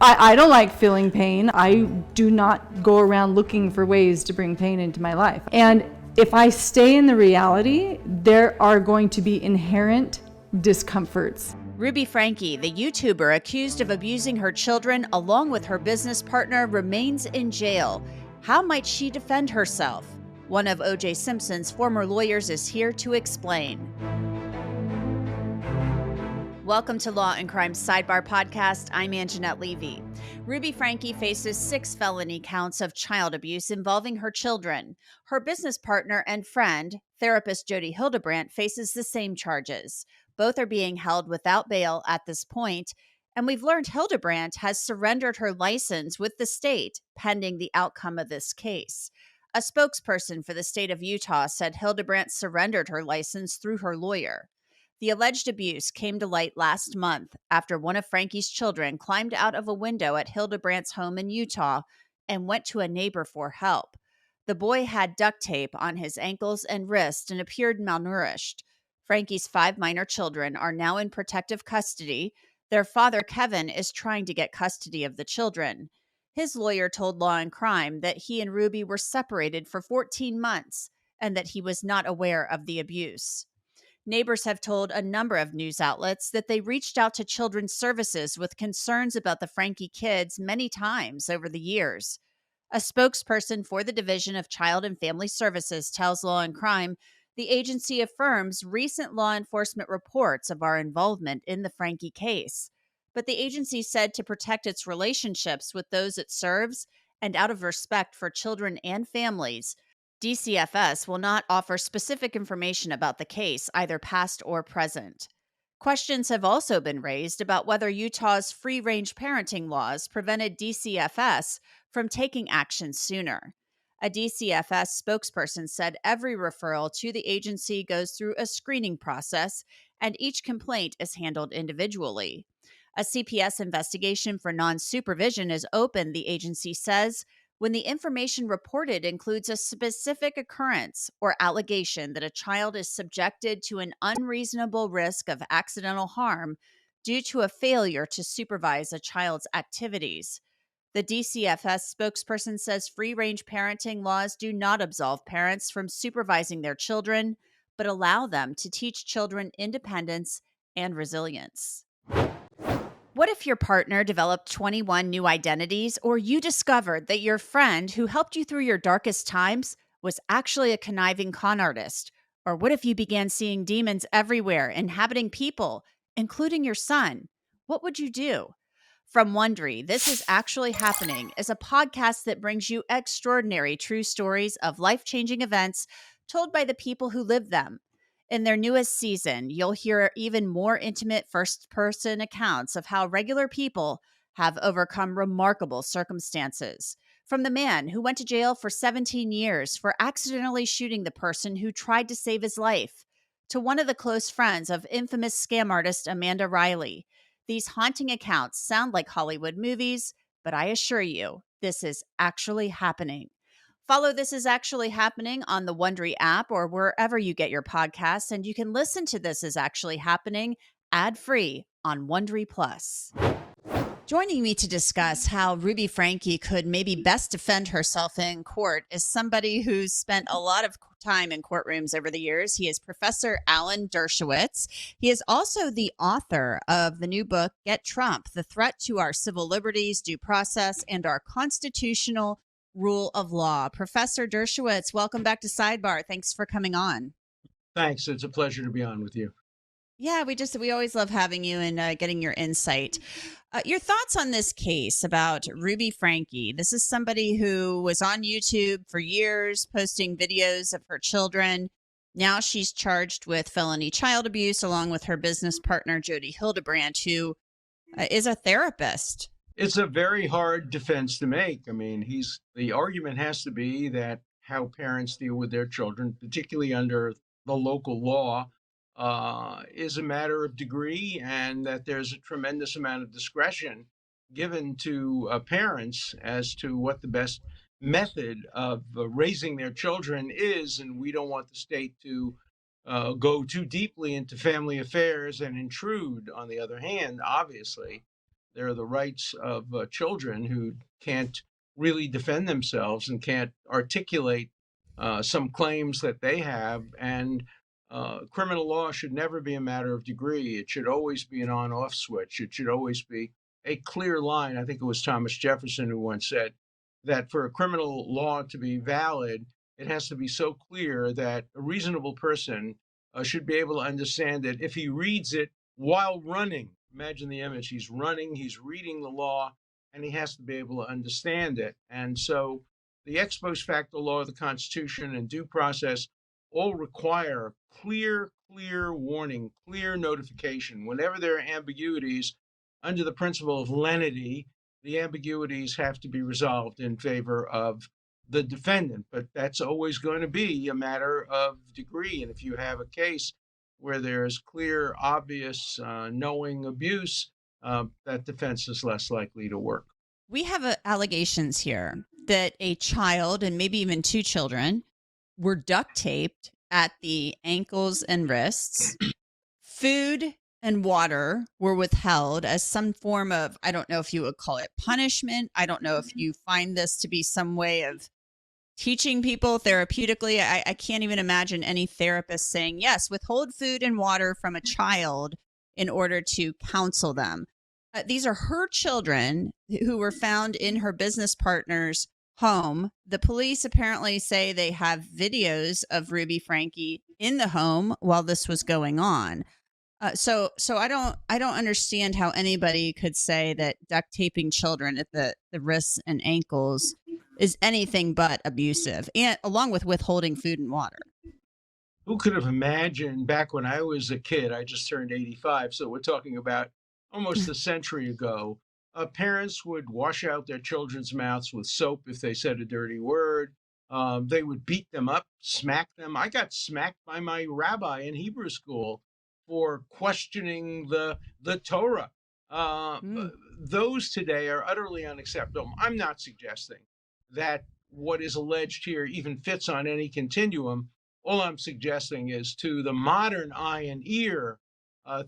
I don't like feeling pain. I do not go around looking for ways to bring pain into my life. And if I stay in the reality, there are going to be inherent discomforts. Ruby Franke, the YouTuber accused of abusing her children along with her business partner, remains in jail. How might she defend herself? One of O.J. Simpson's former lawyers is here to explain. Welcome to Law and Crime Sidebar podcast. I'm Angenette Levy. Ruby Franke faces 6 felony counts of child abuse involving her children. Her business partner and friend, therapist Jody Hildebrandt, faces the same charges. Both are being held without bail at this point, and we've learned Hildebrandt has surrendered her license with the state pending the outcome of this case. A spokesperson for the state of Utah said Hildebrandt surrendered her license through her lawyer. The alleged abuse came to light last month after one of Franke's children climbed out of a window at Hildebrandt's home in Utah and went to a neighbor for help. The boy had duct tape on his ankles and wrists and appeared malnourished. Franke's 5 minor children are now in protective custody. Their father, Kevin, is trying to get custody of the children. His lawyer told Law and Crime that he and Ruby were separated for 14 months and that he was not aware of the abuse. Neighbors have told a number of news outlets that they reached out to Children's Services with concerns about the Franke kids many times over the years. A spokesperson for the Division of Child and Family Services tells Law and Crime the agency affirms recent law enforcement reports of our involvement in the Franke case. But the agency said to protect its relationships with those it serves and out of respect for children and families, DCFS will not offer specific information about the case, either past or present. Questions have also been raised about whether Utah's free-range parenting laws prevented DCFS from taking action sooner. A DCFS spokesperson said every referral to the agency goes through a screening process and each complaint is handled individually. A CPS investigation for non-supervision is open, the agency says, when the information reported includes a specific occurrence or allegation that a child is subjected to an unreasonable risk of accidental harm due to a failure to supervise a child's activities. The DCFS spokesperson says free-range parenting laws do not absolve parents from supervising their children, but allow them to teach children independence and resilience. What if your partner developed 21 new identities, or you discovered that your friend who helped you through your darkest times was actually a conniving con artist? Or what if you began seeing demons everywhere, inhabiting people, including your son? What would you do? From Wondery, This Is Actually Happening is a podcast that brings you extraordinary true stories of life-changing events told by the people who lived them. In their newest season, you'll hear even more intimate first-person accounts of how regular people have overcome remarkable circumstances. From the man who went to jail for 17 years for accidentally shooting the person who tried to save his life, to one of the close friends of infamous scam artist Amanda Riley. These haunting accounts sound like Hollywood movies, but I assure you, this is actually happening. Follow This Is Actually Happening on the Wondery app or wherever you get your podcasts, and you can listen to This Is Actually Happening ad-free on Wondery Plus. Joining me to discuss how Ruby Franke could maybe best defend herself in court is somebody who's spent a lot of time in courtrooms over the years. He is Professor Alan Dershowitz. He is also the author of the new book, Get Trump, The Threat to Our Civil Liberties, Due Process, and Our Constitutional Rule of Law. Professor Dershowitz, welcome back to Sidebar. Thanks for coming on. Thanks. It's a pleasure to be on with you. Yeah, we always love having you and getting your insight. Your thoughts on this case about Ruby Franke. This is somebody who was on YouTube for years, posting videos of her children. Now she's charged with felony child abuse along with her business partner, Jody Hildebrandt, who is a therapist. It's a very hard defense to make. I mean, the argument has to be that how parents deal with their children, particularly under the local law, is a matter of degree, and that there's a tremendous amount of discretion given to parents as to what the best method of raising their children is. And we don't want the state to go too deeply into family affairs and intrude. On the other hand, obviously, They're the rights of children who can't really defend themselves and can't articulate some claims that they have. And criminal law should never be a matter of degree. It should always be an on-off switch. It should always be a clear line. I think it was Thomas Jefferson who once said that for a criminal law to be valid, it has to be so clear that a reasonable person should be able to understand it if he reads it while running. Imagine the image. He's running, he's reading the law, and he has to be able to understand it. And so the ex post facto law of the Constitution and due process all require clear warning, clear notification. Whenever there are ambiguities, under the principle of lenity, the ambiguities have to be resolved in favor of the defendant. But that's always going to be a matter of degree. And if you have a case where there's clear, obvious, knowing abuse, that defense is less likely to work. We have allegations here that a child, and maybe even two children, were duct taped at the ankles and wrists. Food and water were withheld as some form of, I don't know if you would call it punishment. I don't know if you find this to be some way of teaching people therapeutically. I can't even imagine any therapist saying, yes, withhold food and water from a child in order to counsel them. These are her children who were found in her business partner's home. The police apparently say they have videos of Ruby Franke in the home while this was going on. So I don't understand how anybody could say that duct taping children at the wrists and ankles is anything but abusive, and along with withholding food and water. Who could have imagined back when I was a kid? I just turned 85, so we're talking about almost a century ago. Parents would wash out their children's mouths with soap if they said a dirty word. They would beat them up, smack them. I got smacked by my rabbi in Hebrew school for questioning the Torah. Those today are utterly unacceptable. I'm not suggesting that what is alleged here even fits on any continuum. All I'm suggesting is, to the modern eye and ear,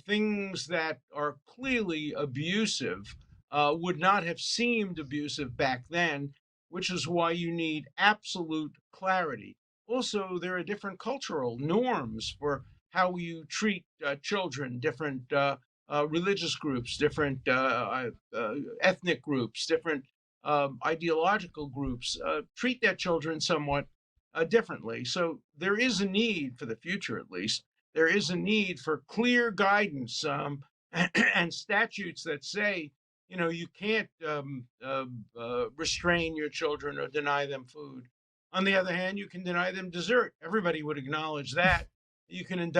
things that are clearly abusive would not have seemed abusive back then, which is why you need absolute clarity. Also, there are different cultural norms for how you treat children, different religious groups, different ethnic groups, different ideological groups treat their children somewhat differently. So there is a need, for the future at least, there is a need for clear guidance and statutes that say, you can't restrain your children or deny them food. On the other hand, you can deny them dessert. Everybody would acknowledge that. You can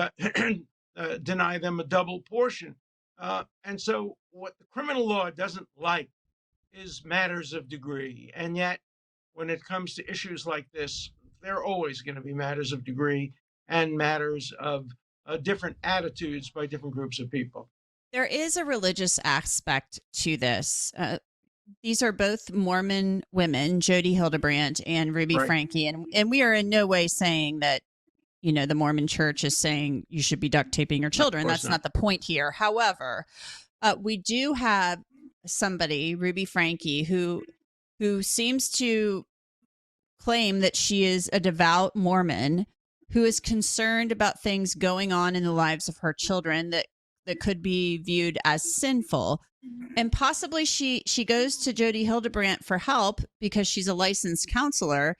deny them a double portion. And so what the criminal law doesn't like is matters of degree. And yet, when it comes to issues like this, there are always going to be matters of degree and matters of different attitudes by different groups of people. There is a religious aspect to this. These are both Mormon women, Jodi Hildebrandt and Ruby Franke. And we are in no way saying that, the Mormon church is saying you should be duct taping your children. That's not the point here. However, we do have somebody, Ruby Franke, who seems to claim that she is a devout Mormon who is concerned about things going on in the lives of her children that could be viewed as sinful. And possibly she goes to Jodi Hildebrandt for help because she's a licensed counselor.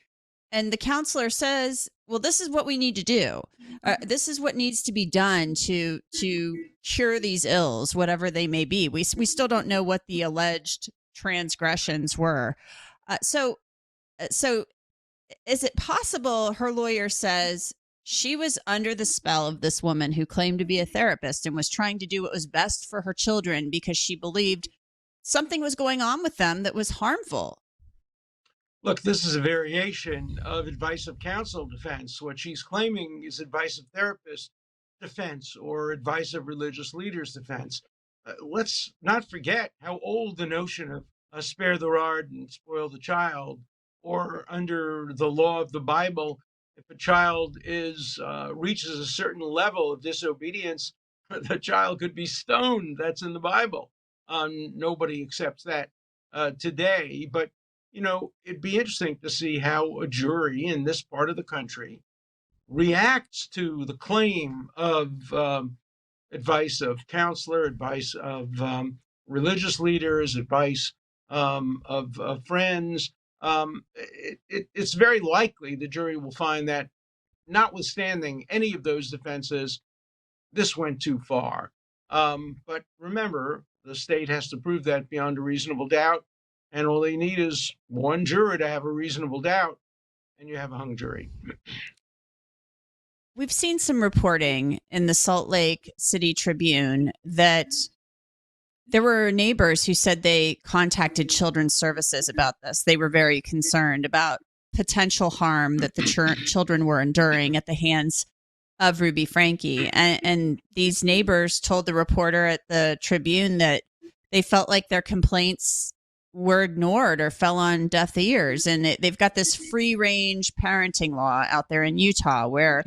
And the counselor says, well, this is what we need to do. This is what needs to be done to cure these ills, whatever they may be. We still don't know what the alleged transgressions were. So is it possible, her lawyer says, she was under the spell of this woman who claimed to be a therapist and was trying to do what was best for her children because she believed something was going on with them that was harmful? Look, this is a variation of advice of counsel defense. What she's claiming is advice of therapist defense or advice of religious leaders defense. Let's not forget how old the notion of spare the rod and spoil the child, or under the law of the Bible, if a child reaches a certain level of disobedience, the child could be stoned. That's in the Bible. Nobody accepts that today. But, it'd be interesting to see how a jury in this part of the country reacts to the claim of advice of counselor, advice of religious leaders, advice of friends. It's very likely the jury will find that, notwithstanding any of those defenses, this went too far. But remember, the state has to prove that beyond a reasonable doubt. And all they need is one juror to have a reasonable doubt, and you have a hung jury. We've seen some reporting in the Salt Lake City Tribune that there were neighbors who said they contacted Children's Services about this. They were very concerned about potential harm that the children were enduring at the hands of Ruby Franke. And these neighbors told the reporter at the Tribune that they felt like their complaints were ignored or fell on deaf ears. And they've got this free range parenting law out there in Utah where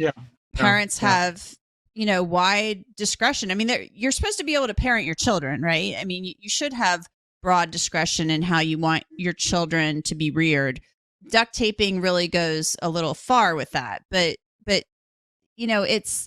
parents have, wide discretion. I mean, you're supposed to be able to parent your children, right? I mean, you should have broad discretion in how you want your children to be reared. Duct taping really goes a little far with that, but it's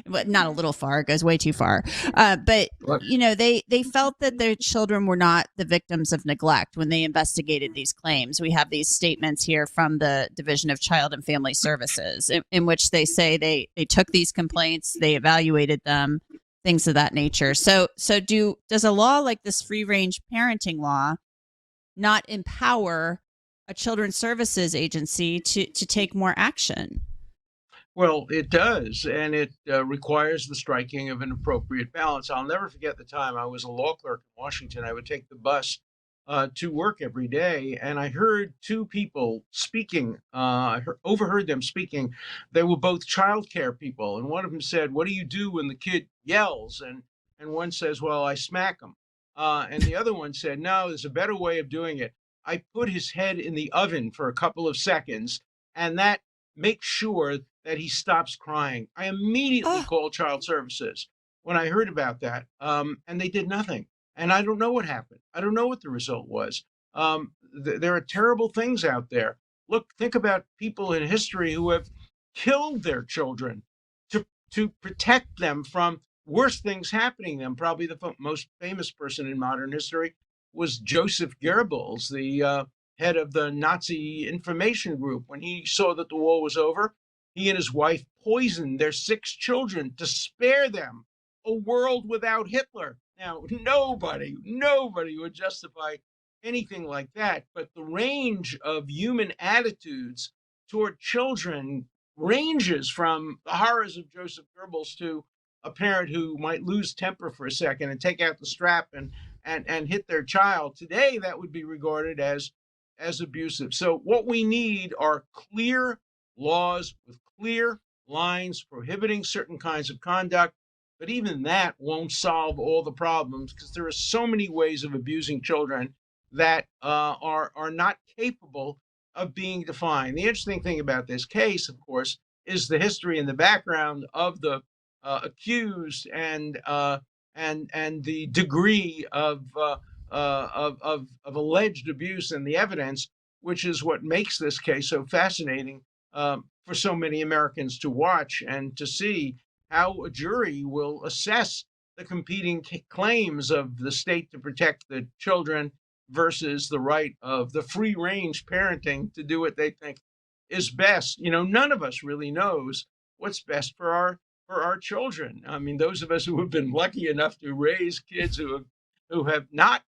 not a little far, it goes way too far. But they felt that their children were not the victims of neglect when they investigated these claims. We have these statements here from the Division of Child and Family Services in which they say they took these complaints, they evaluated them, things of that nature. So does a law like this free range parenting law not empower a children's services agency to take more action? Well, it does, and it requires the striking of an appropriate balance. I'll never forget the time I was a law clerk in Washington. I would take the bus to work every day, and I heard two people speaking. I overheard them speaking. They were both child care people, and one of them said, "What do you do when the kid yells?" And one says, "Well, I smack him." And the other one said, "No, there's a better way of doing it. I put his head in the oven for a couple of seconds, and that makes sure that he stops crying." I immediately called child services when I heard about that, and they did nothing. And I don't know what happened. I don't know what the result was. There are terrible things out there. Look, think about people in history who have killed their children to protect them from worse things happening to them. Probably the most famous person in modern history was Joseph Goebbels, the head of the Nazi information group. When he saw that the war was over, he and his wife poisoned their 6 children to spare them a world without Hitler. Now, nobody would justify anything like that, but the range of human attitudes toward children ranges from the horrors of Joseph Goebbels to a parent who might lose temper for a second and take out the strap and hit their child. Today, that would be regarded as abusive. So what we need are clear laws with clear lines prohibiting certain kinds of conduct. But even that won't solve all the problems, because there are so many ways of abusing children that are not capable of being defined. The interesting thing about this case, of course, is the history and the background of the accused and the degree of alleged abuse and the evidence, which is what makes this case so fascinating for so many Americans to watch and to see how a jury will assess the competing claims of the state to protect the children versus the right of the free range parenting to do what they think is best. None of us really knows what's best for our children. I mean, those of us who have been lucky enough to raise kids who have not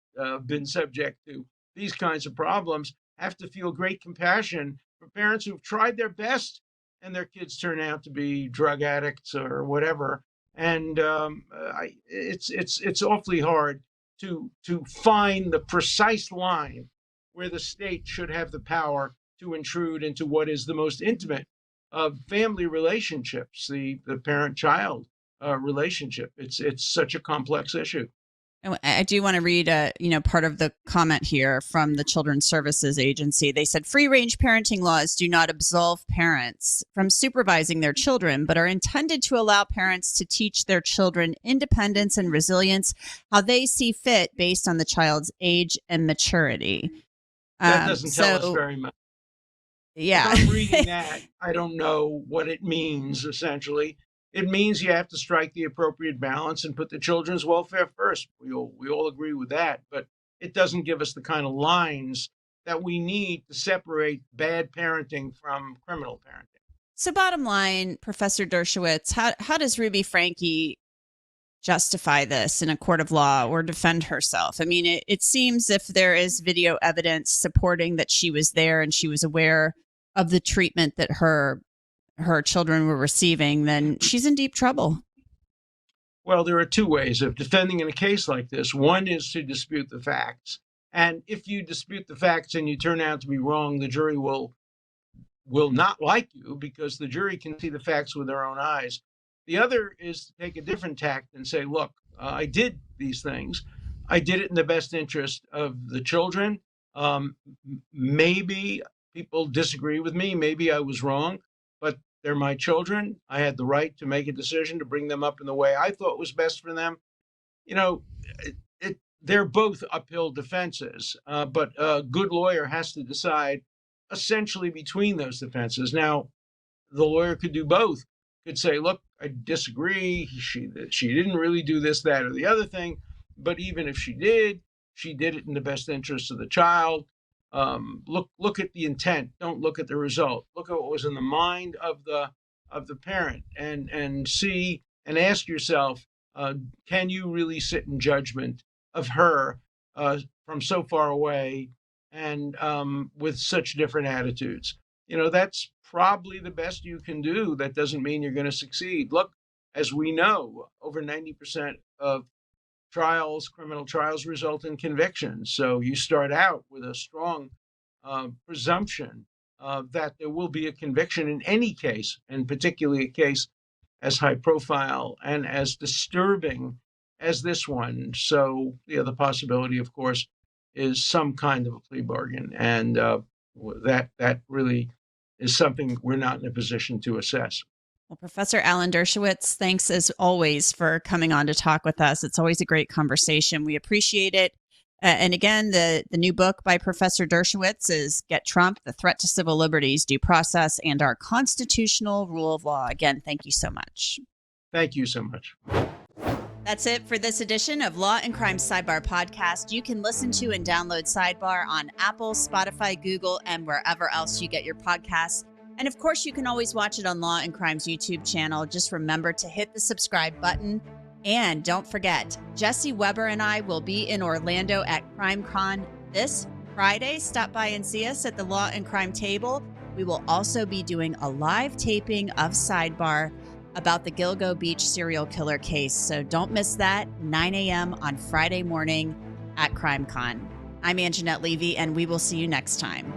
been subject to these kinds of problems have to feel great compassion for parents who've tried their best and their kids turn out to be drug addicts or whatever. And it's awfully hard to find the precise line where the state should have the power to intrude into what is the most intimate of family relationships, the parent-child relationship. It's such a complex issue. I do want to read part of the comment here from the Children's Services Agency. They said free-range parenting laws do not absolve parents from supervising their children, but are intended to allow parents to teach their children independence and resilience, how they see fit based on the child's age and maturity. That doesn't tell us very much. Yeah. If I'm reading that, I don't know what it means, essentially. It means you have to strike the appropriate balance and put the children's welfare first. We all agree with that, but it doesn't give us the kind of lines that we need to separate bad parenting from criminal parenting. So bottom line, Professor Dershowitz, how does Ruby Franke justify this in a court of law or defend herself? I mean, it seems if there is video evidence supporting that she was there and she was aware of the treatment that her children were receiving, then she's in deep trouble. Well, there are two ways of defending in a case like this. One is to dispute the facts. And if you dispute the facts and you turn out to be wrong, the jury will not like you because the jury can see the facts with their own eyes. The other is to take a different tact and say, look, I did these things. I did it in the best interest of the children. Maybe people disagree with me. Maybe I was wrong, but they're my children. I had the right to make a decision to bring them up in the way I thought was best for them. They're both uphill defenses, but a good lawyer has to decide essentially between those defenses. Now, the lawyer could do both. Could say, look, I disagree. She didn't really do this, that, or the other thing. But even if she did it in the best interest of the child. Look at the intent. Don't look at the result. Look at what was in the mind of the parent, and see and ask yourself, can you really sit in judgment of her from so far away and with such different attitudes? That's probably the best you can do. That doesn't mean you're going to succeed. Look, as we know, over 90% of criminal trials result in convictions. So you start out with a strong presumption that there will be a conviction in any case, and particularly a case as high profile and as disturbing as this one. So the possibility, of course, is some kind of a plea bargain. And that really is something we're not in a position to assess. Well, Professor Alan Dershowitz, thanks as always for coming on to talk with us. It's always a great conversation. We appreciate it. And again, the new book by Professor Dershowitz is Get Trump, The Threat to Civil Liberties, Due Process, and Our Constitutional Rule of Law. Again, thank you so much. Thank you so much. That's it for this edition of Law and Crime Sidebar Podcast. You can listen to and download Sidebar on Apple, Spotify, Google, and wherever else you get your podcasts. And of course, you can always watch it on Law and Crime's YouTube channel. Just remember to hit the subscribe button. And don't forget, Jesse Weber and I will be in Orlando at CrimeCon this Friday. Stop by and see us at the Law and Crime table. We will also be doing a live taping of Sidebar about the Gilgo Beach serial killer case. So don't miss that, 9 a.m. on Friday morning at CrimeCon. I'm Angenette Levy, and we will see you next time.